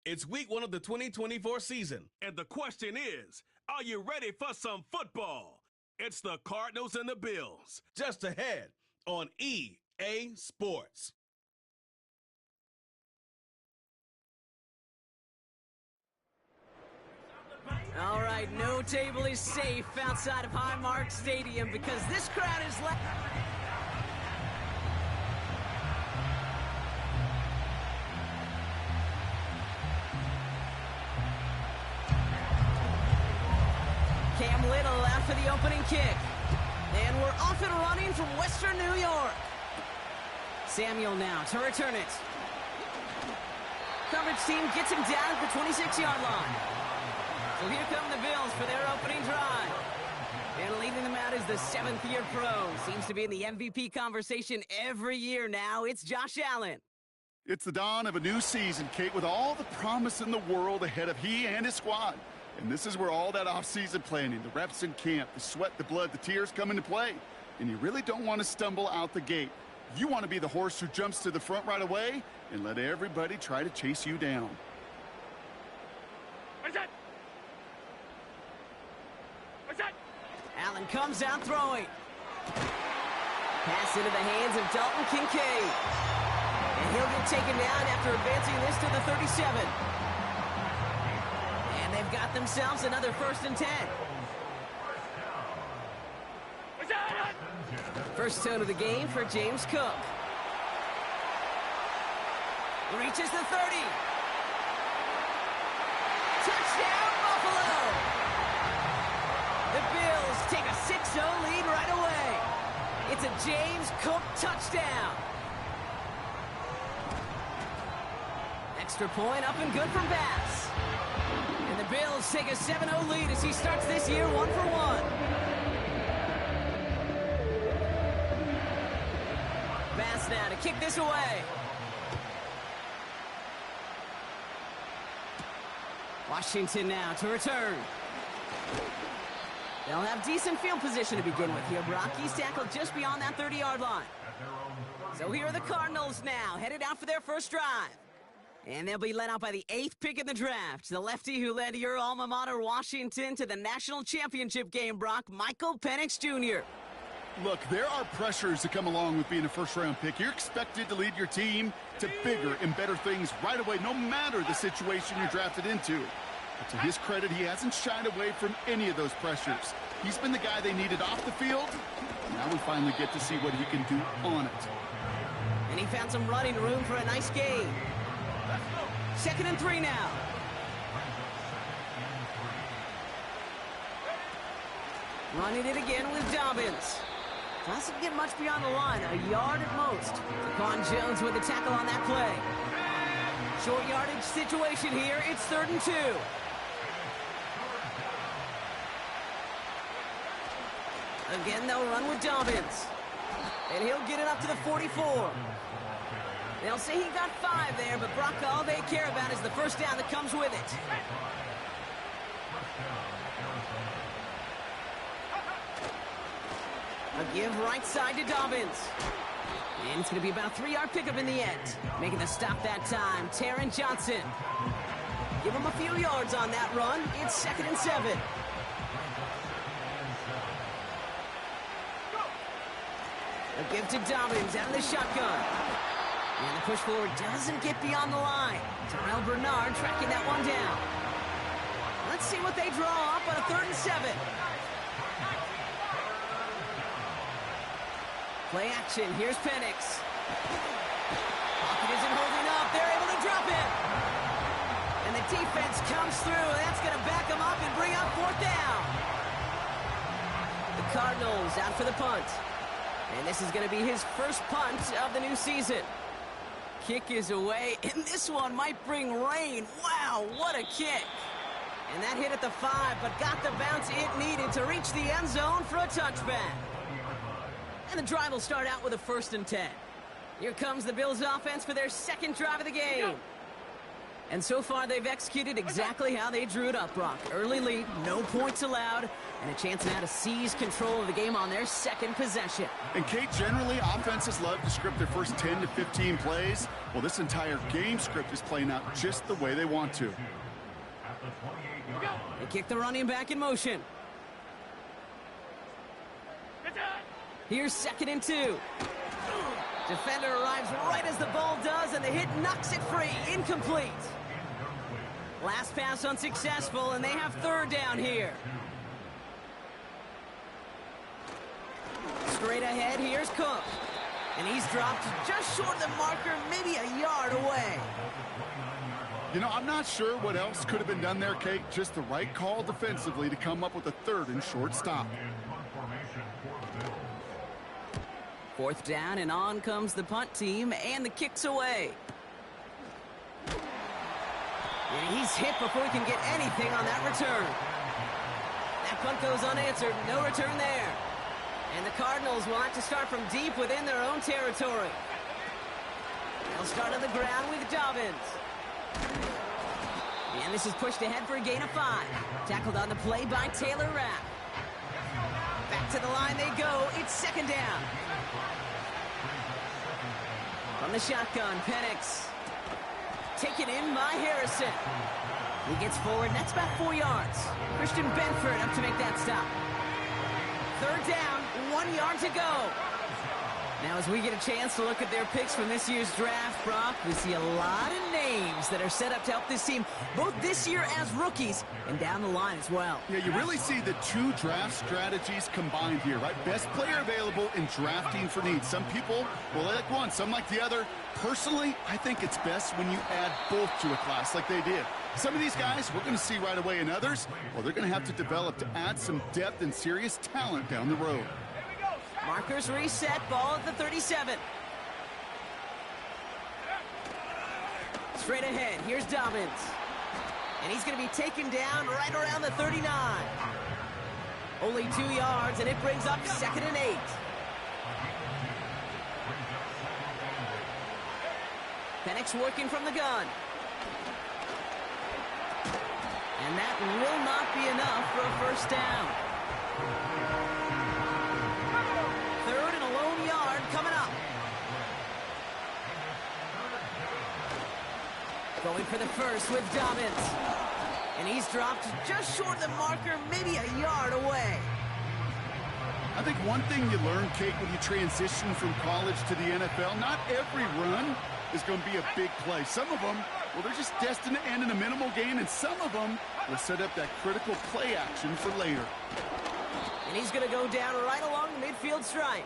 It's week 1 of the 2024 season. And the question is, are you ready for some football? It's the Cardinals and the Bills. Just ahead on EA Sports. All right, no table is safe outside of Highmark Stadium because this crowd is Cam Little out for the opening kick. And we're off and running from Western New York. Samuel now to return it. Coverage team gets him down at the 26-yard line. So here come the Bills for their opening drive. And leading them out is the 7th-year pro. Seems to be in the MVP conversation every year now. It's Josh Allen. It's the dawn of a new season, Kate, with all the promise in the world ahead of he and his squad. And this is where all that off-season planning, the reps in camp, the sweat, the blood, the tears come into play. And you really don't want to stumble out the gate. You want to be the horse who jumps to the front right away and let everybody try to chase you down. Allen comes out throwing. Pass into the hands of Dalton Kincaid. And he'll get taken down after advancing this to the 37. And they've got themselves another 1st and 10. First tone of the game for James Cook. Reaches the 30. Touchdown, Buffalo! The Bills take a 6-0 lead right away. It's a James Cook touchdown. Extra point up and good from Bass. And the Bills take a 7-0 lead as he starts this year 1-for-1. Bass now to kick this away. Washington now to return. They'll have decent field position to begin with here, Brock. He's tackled just beyond that 30-yard line. So here are the Cardinals now, headed out for their first drive. And they'll be led out by the 8th pick in the draft, the lefty who led your alma mater, Washington, to the national championship game, Brock, Michael Penix Jr. Look, there are pressures that come along with being a first-round pick. You're expected to lead your team to bigger and better things right away, no matter the situation you're drafted into. But to his credit, he hasn't shied away from any of those pressures. He's been the guy they needed off the field. Now we finally get to see what he can do on it. And he found some running room for a nice gain. 2nd and 3 now. Running it again with Dobbins. Doesn't get much beyond the line, a yard at most. Daquan Jones with the tackle on that play. Short yardage situation here. It's 3rd and 2. Again, they'll run with Dobbins. And he'll get it up to the 44. They'll say he got 5 there, but Brock, all they care about is the first down that comes with it. A give right side to Dobbins. And it's going to be about a 3-yard pickup in the end. Making the stop that time, Taron Johnson. Give him a few yards on that run. It's 2nd and 7. A give to Dobbins out of the shotgun. And the push forward doesn't get beyond the line. Terrell Bernard tracking that one down. Let's see what they draw up on a 3rd and 7. Play action. Here's Penix. Pocket isn't holding up. They're able to drop it. And the defense comes through. That's going to back them up and bring up 4th down. The Cardinals out for the punt. And this is going to be his first punt of the new season. Kick is away, and this one might bring rain. Wow, what a kick. And that hit at the 5, but got the bounce it needed to reach the end zone for a touchback. And the drive will start out with a 1st and 10. Here comes the Bills offense for their 2nd drive of the game. And so far, they've executed exactly how they drew it up, Brock. Early lead, no points allowed, and a chance now to seize control of the game on their second possession. And, Kate, generally, offenses love to script their first 10 to 15 plays. Well, this entire game script is playing out just the way they want to. They kick the running back in motion. Here's 2nd and 2. Defender arrives right as the ball does, and the hit knocks it free. Incomplete. Last pass unsuccessful, and they have 3rd down here. Straight ahead, here's Cook. And he's dropped just short of the marker, maybe a yard away. You know, I'm not sure what else could have been done there, Kate. Just the right call defensively to come up with a 3rd and short stop. 4th down, and on comes the punt team, and the kick's away. And he's hit before he can get anything on that return. That punt goes unanswered, no return there. And the Cardinals will have to start from deep within their own territory. They'll start on the ground with Dobbins. And this is pushed ahead for a gain of 5. Tackled on the play by Taylor Rapp. Back to the line they go. It's 2nd down. From the shotgun, Penix. Taken in by Harrison. He gets forward, and that's about 4 yards. Christian Benford up to make that stop. 3rd down, 1 yard to go. Now, as we get a chance to look at their picks from this year's draft, Brock, we see a lot of names that are set up to help this team, both this year as rookies and down the line as well. Yeah, you really see the 2 draft strategies combined here, right? Best player available in drafting for need. Some people will like one, some like the other. Personally, I think it's best when you add both to a class like they did. Some of these guys we're going to see right away, and others, well, they're going to have to develop to add some depth and serious talent down the road. Markers reset, ball at the 37. Straight ahead, here's Dobbins. And he's going to be taken down right around the 39. Only 2 yards, and it brings up 2nd and 8. Penix working from the gun. And that will not be enough for a 1st down. 3rd and a lone yard coming up. Going for the first with Dobbins. And he's dropped just short of the marker, maybe a yard away. I think one thing you learn, Kate, when you transition from college to the NFL, not every run is going to be a big play. Some of them, well, they're just destined to end in a minimal gain, and some of them will set up that critical play action for later. And he's going to go down right along the midfield stripe.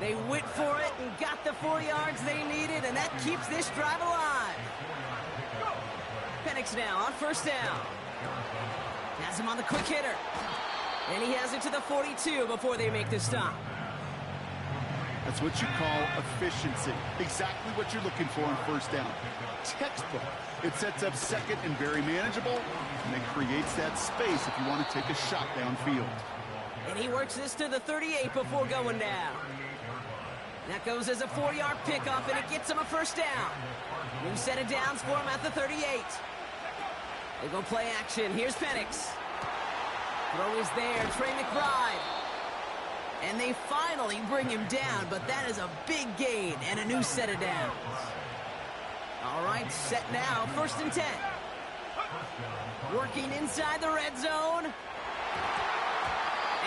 They went for it and got the 4 yards they needed, and that keeps this drive alive. Penix now on 1st down. Has him on the quick hitter. And he has it to the 42 before they make the stop. That's what you call efficiency. Exactly what you're looking for on 1st down. Textbook. It sets up 2nd and very manageable, and it creates that space if you want to take a shot downfield. And he works this to the 38 before going down. That goes as a 4-yard pickup, and it gets him a 1st down. New set of downs for him at the 38. They go play action. Here's Penix. Throw is there. Trey McBride. And they finally bring him down, but that is a big gain and a new set of downs. All right, set now, 1st and 10. Working inside the red zone. And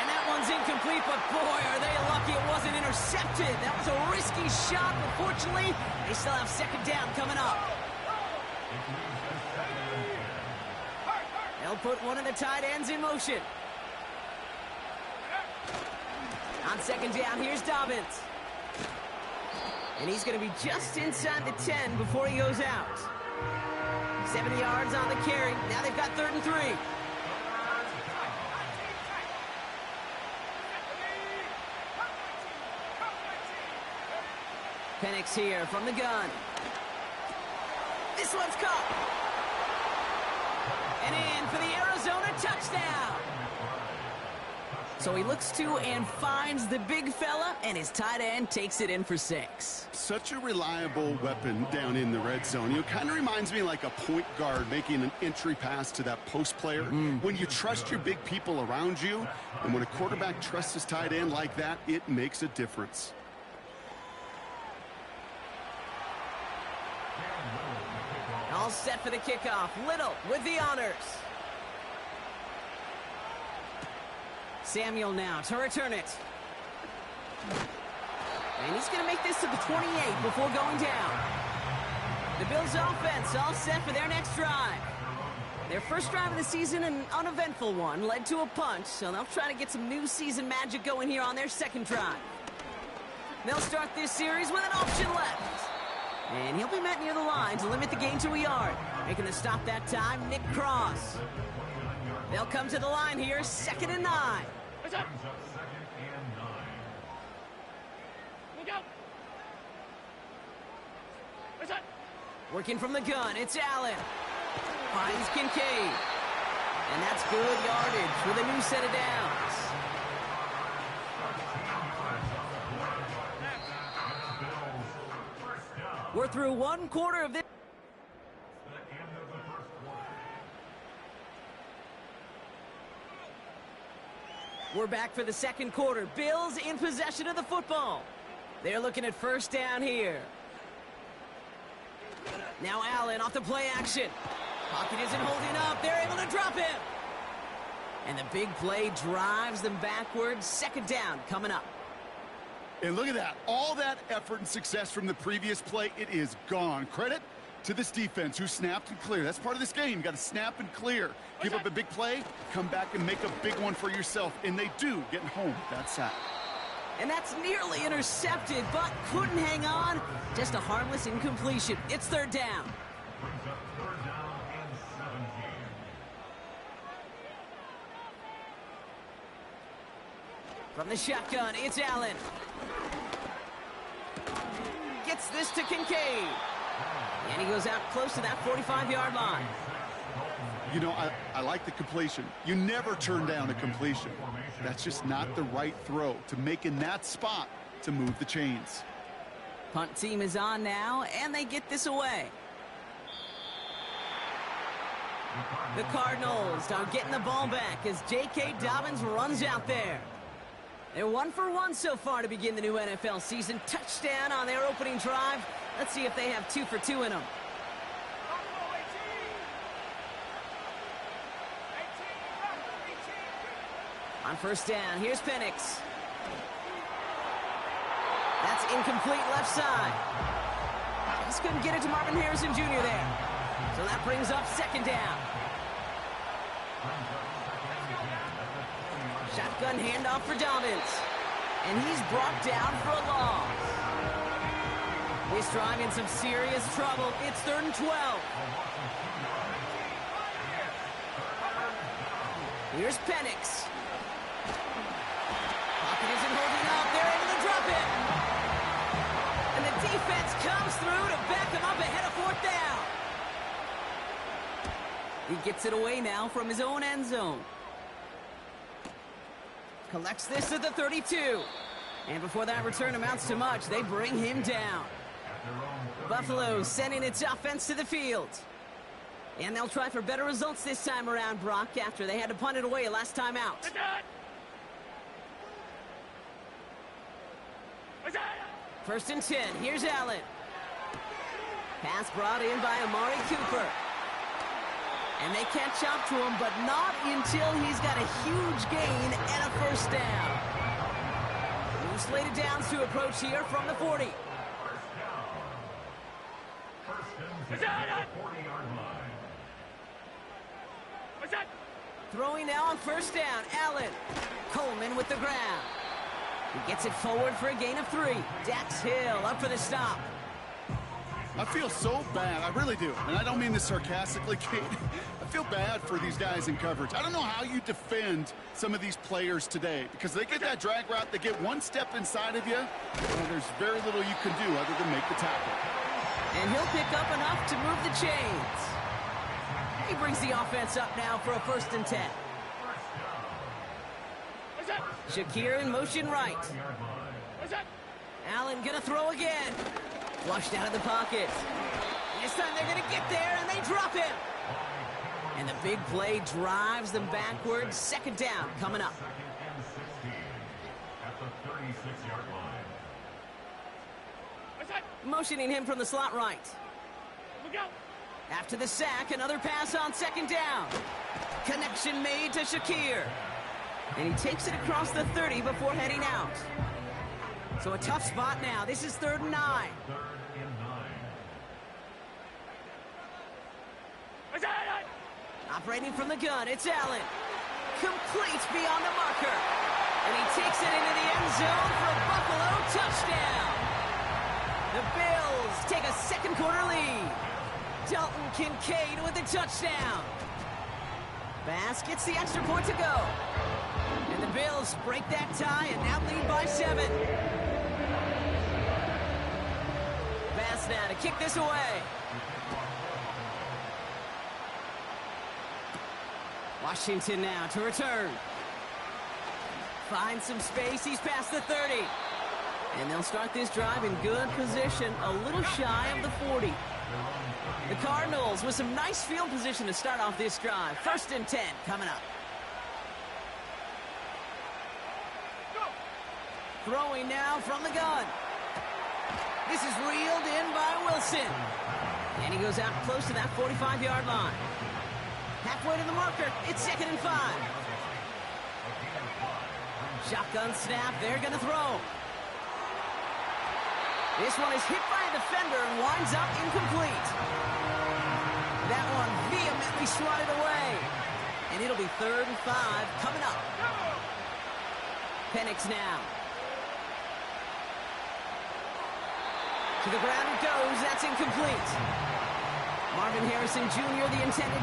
that one's incomplete, but boy, are they lucky it wasn't intercepted. That was a risky shot, but fortunately, they still have 2nd down coming up. They'll put one of the tight ends in motion. On 2nd down, here's Dobbins. And he's going to be just inside the 10 before he goes out. 7 yards on the carry. Now they've got 3rd and 3. Penix here from the gun. This one's caught. And in for the Arizona touchdown. So he looks to and finds the big fella, and his tight end takes it in for 6. Such a reliable weapon down in the red zone. You know, kind of reminds me like a point guard making an entry pass to that post player. When you trust your big people around you, and when a quarterback trusts his tight end like that, it makes a difference. All set for the kickoff. Little with the honors. Samuel now to return it. And he's going to make this to the 28 before going down. The Bills offense all set for their next drive. Their first drive of the season, an uneventful one, led to a punt, so they'll try to get some new season magic going here on their second drive. They'll start this series with an option left. And he'll be met near the line to limit the gain to a yard. Making the stop that time, Nick Cross. They'll come to the line here, 2nd and 9. What's up? Look out! What's up? Working from the gun, it's Allen. Finds Kincaid. And that's good yardage with a new set of downs. We're through 1 quarter of this. We're back for the second quarter. Bills in possession of the football. They're looking at first down here. Now Allen off the play action. Pocket isn't holding up. They're able to drop him. And the big play drives them backwards. 2nd down coming up. And look at that. All that effort and success from the previous play, it is gone. Credit to this defense who snapped and cleared. That's part of this game. You got to snap and clear. Give up a big play, come back and make a big one for yourself. And they do, getting home with that sack. And that's nearly intercepted, but couldn't hang on. Just a harmless incompletion. It's 3rd down. From the shotgun, it's Allen. Gets this to Kincaid. And he goes out close to that 45-yard line. You know, I like the completion. You never turn down a completion. That's just not the right throw to make in that spot to move the chains. Punt team is on now, and they get this away. The Cardinals are getting the ball back as J.K. Dobbins runs out there. They're 1 for 1 so far to begin the new NFL season. Touchdown on their opening drive. Let's see if they have 2 for 2 in them. On first down, here's Penix. That's incomplete left side. Just couldn't get it to Marvin Harrison Jr. there. So that brings up 2nd down. Shotgun handoff for Dobbins. And he's brought down for a loss. This drive in some serious trouble. It's 3rd and 12. Here's Penix. Pocket isn't holding up. They're able to drop it. And the defense comes through to back him up ahead of 4th down. He gets it away now from his own end zone. Collects this at the 32. And before that return amounts to much, they bring him down. Buffalo sending its offense to the field. And they'll try for better results this time around, Brock, after they had to punt it away last time out. First and 10. Here's Allen. Pass brought in by Amari Cooper. And they catch up to him, but not until he's got a huge gain and a first down. New slated downs to approach here from the 40. Throwing now on first down, Allen. Coleman with the ground. He gets it forward for a gain of 3. Dax Hill up for the stop. I feel so bad. I really do. And I don't mean this sarcastically, Kate. I feel bad for these guys in coverage. I don't know how you defend some of these players today because they get that drag route, they get one step inside of you, and there's very little you can do other than make the tackle. And he'll pick up enough to move the chains. He brings the offense up now for a 1st and 10. Shakir in motion right. Allen gonna throw again. Flushed out of the pocket. This time they're gonna get there and they drop it. And the big play drives them backwards. Second down coming up. Motioning him from the slot right. After the sack, another pass on second down. Connection made to Shakir. And he takes it across the 30 before heading out. So a tough spot now. This is 3rd and 9. Operating from the gun, it's Allen. Complete beyond the marker. And he takes it into the end zone for a Buffalo touchdown. The Bills take a second quarter lead. Dalton Kincaid with the touchdown. Bass gets the extra point to go. And the Bills break that tie and now lead by 7. Bass now to kick this away. Washington now to return. Finds some space. He's past the 30. And they'll start this drive in good position, a little shy of the 40. The Cardinals with some nice field position to start off this drive. 1st and 10 coming up. Throwing now from the gun. This is reeled in by Wilson. And he goes out close to that 45-yard line. Halfway to the marker. It's 2nd and 5. Shotgun snap. They're going to throw. This one is hit by a defender and winds up incomplete. That one vehemently swatted away. And it'll be 3rd and 5 coming up. Penix now. To the ground it goes. That's incomplete. Marvin Harrison Jr., the intended